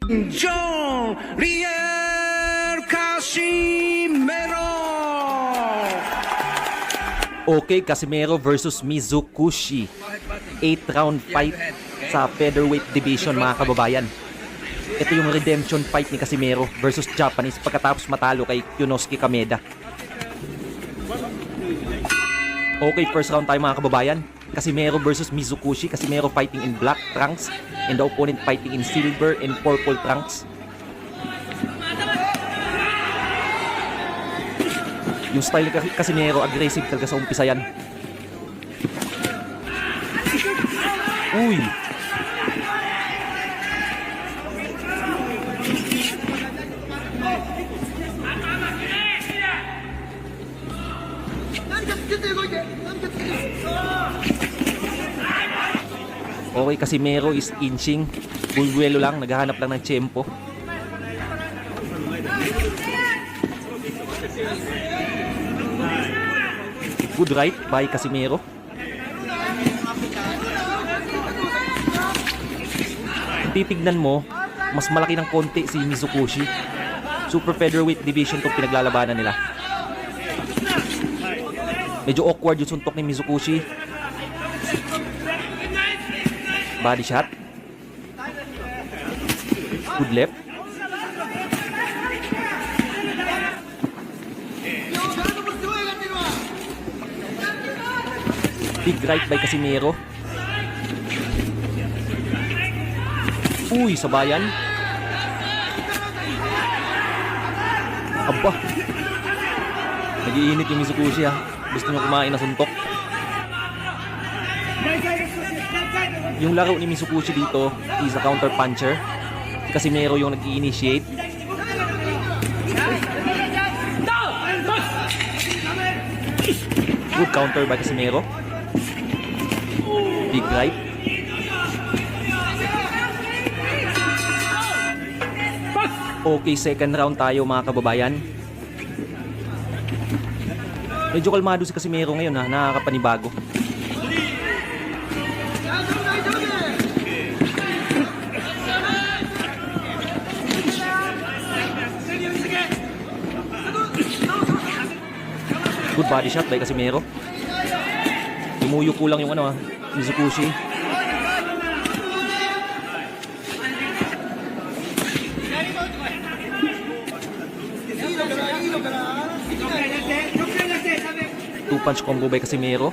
Jolier Casimero. Okay, Casimero versus Mizukushi. 8th round fight sa featherweight division, mga kababayan. Ito yung redemption fight ni Casimero versus Japanese pagkatapos matalo kay Yunosuke Kameda. Okay, first round tayo, mga kababayan. Casimero versus Mizukushi. Casimero fighting in black trunks and the opponent fighting in silver and purple trunks. Yung style ni Casimero, aggressive talaga sa umpisa yan. Uy! Okay, Casimero is inching. Bulbuelo lang, naghahanap lang ng tiyempo. Good right by Casimero. Titignan mo, mas malaki ng konti si Mizukushi. Super featherweight division itong pinaglalabanan nila. Medyo awkward yung suntok ni Mizukushi. Body shot. Good left. Big right by Casimero. Uy, sabayan. Aba. Nag-iinit yung Mizukushi, ha. Gusto nyo kumain na suntok. Yung laro ni Mizukushi dito is a counter puncher. Si Casimero yung nag-i-initiate. Good counter by Casimero. Big right. Okay, second round tayo, mga kababayan. Medyo kalmado si Casimero ngayon, ha. Nakakapanibago. Good body shot by Casimero. Tumuyo ko lang yung Mizukushi. Two punch combo by Casimero.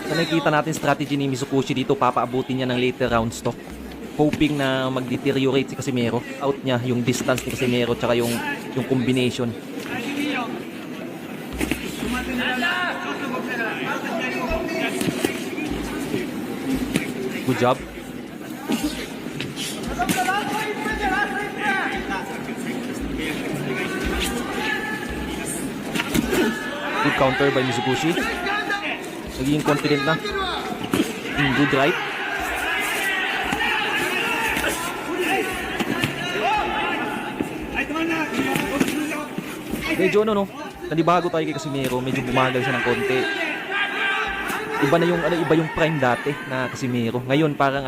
So, nakikita natin strategy ni Mizukushi dito. Papaabutin niya ng later rounds to, hoping na mag-deteriorate si Casimero. Out niya yung distance ni Casimero tsaka yung combination. Good job. Good counter by Mizukushi. Naging confident na. Good right. Medyo nanibago tayo kay Casimero, medyo bumagal siya ng konti. Iba na iba yung prime dati na Casimero. Ngayon parang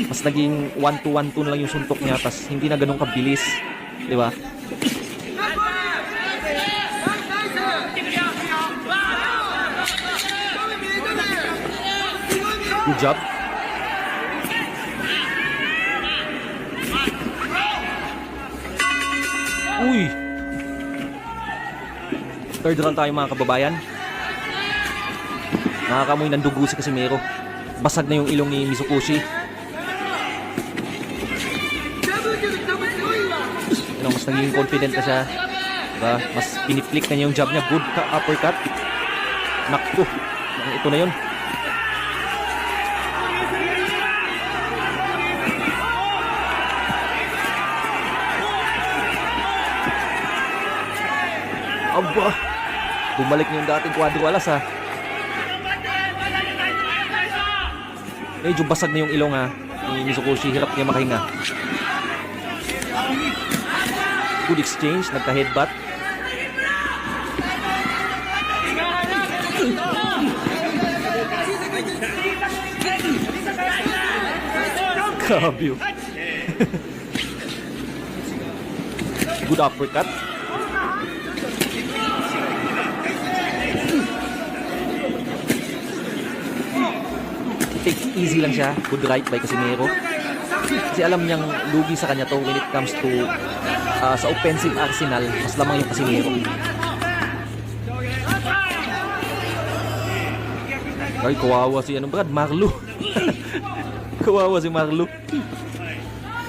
mas naging 1-2-1-2 na lang yung suntok niya, tas hindi na ganun kabilis, di ba? Good job. Uy! Third round tayo, mga kababayan. Nakakamoy ng dugo si Casimero. Basag na yung ilong ni Mizukushi. Mas naging confident na siya. Diba? Mas piniflick na niya yung jab niya. Good uppercut. Nakto. Ito na yun. Aba! Bumalik niya yung dating kwadro alas, ha. Medyo basag na yung ilong, ha, ni Mizukushi. Hirap niya makahinga. Good exchange. Nagka-headbutt. Grabe yun. Good uppercut. Take it easy lang siya. Good right by Casimero. Kasi alam niyang lugi sa kanya to when it comes to sa offensive arsenal. Mas lamang yung Casimero. Ay, kawawa si Brad, Marlo. Kawawa si Marlo.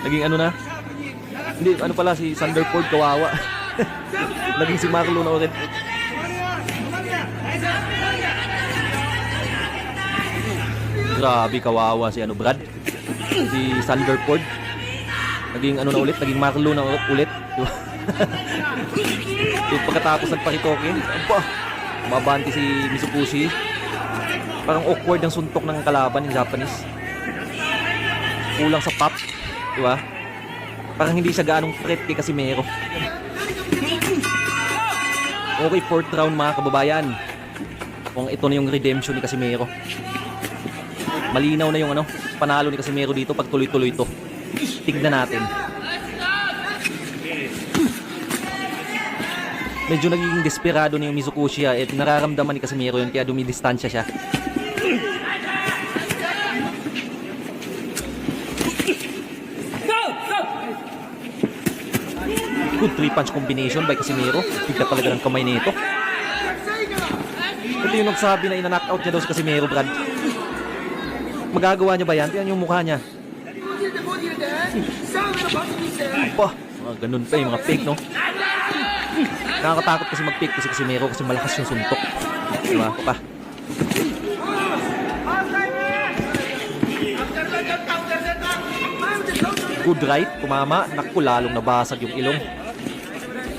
Naging ano na? Hindi, ano pala, si Thunderford kawawa. Naging si Marlo na ulit. Grabe, kawawa si Brad. Si Thunderford. Naging ano na ulit, naging Marlo na ulit. Yung pagkatapos nagparitoke, mabanti si Mizukushi. Parang awkward ang suntok ng kalaban ng Japanese. Kulang sa pop, di ba? Parang hindi siya gaanong threat kay Casimero. Okay, 4th round mga kababayan. Kung ito na yung redemption ni Casimero. Malinaw na yung panalo ni Casimero dito pag tuloy-tuloy ito. Tignan natin. Medyo naging desperado na yung Mizukushi at nararamdaman ni Casimero yun kaya dumidistansya siya. Good 3-punch combination by Casimero. Tignan talaga ng kamay nito. Ito yung nagsabi na ina-knockout niya daw si Casimero, Brad. Magagawa niya ba yan? Tingnan yung mukha niya. Ganun pa yung mga fake, no? Nakakatakot kasi mag-fake si Casimero kasi malakas yung suntok. Diba? Pa. Good right, kumama. Naku, lalong nabasag yung ilong.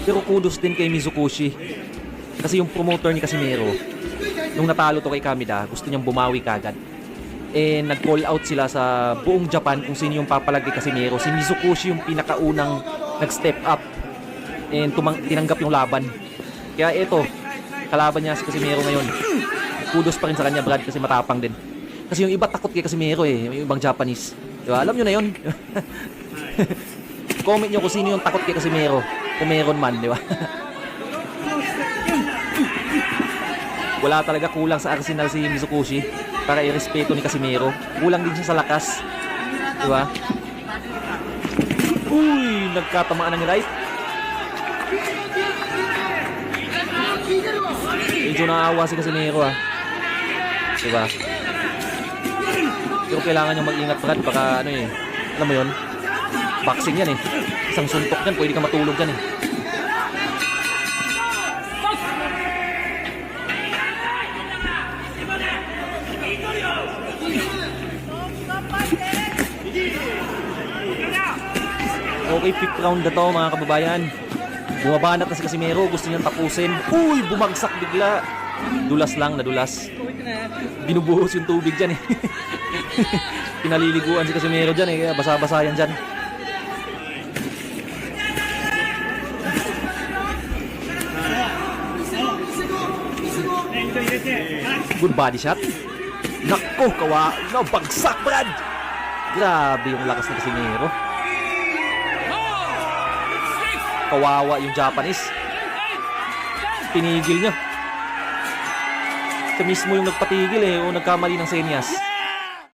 Pero kudos din kay Mizukushi. Kasi yung promoter ni Casimero, nung natalo to kay Kamida, gusto niyang bumawi kagad. Nag-call out sila sa buong Japan kung sino yung papalag kay Casimero. Si Mizukushi yung pinakaunang nag-step up and tinanggap yung laban. Kaya ito, kalaban niya si Casimero ngayon. Kudos pa rin sa kanya, Brad, kasi matapang din. Kasi yung iba takot kay Casimero yung ibang Japanese. Diba? Alam nyo na yun. Comment nyo kung sino yung takot kay Casimero. Kung meron man, di ba? Wala talaga, kulang sa arsenal si Mizukushi para irespeto ni Casimero. Kulang din siya sa lakas. Di ba? Uy, nagkatamaan ng right. Medyo naawa si Casimero, di ba? Pero kailangan niyang mag-ingat, Brad. Baka alam mo yun, boxing yan isang suntok yan, pwede ka matulog yan Okay, 5th round na to mga kababayan. Bumabanat na si Casimero, gusto niyang tapusin. Uy, bumagsak bigla. Dulas lang, nadulas. Binubuhos yung tubig dyan Pinaliliguan si Casimero dyan kaya basa-basa yan dyan. Good body shot. Nako, bagsak, Brad. Grabe yung lakas ng Casimero. Kawawa yung Japanese. Pinigil niya. Siya mismo yung nagpatigil o nagkamali ng senyas.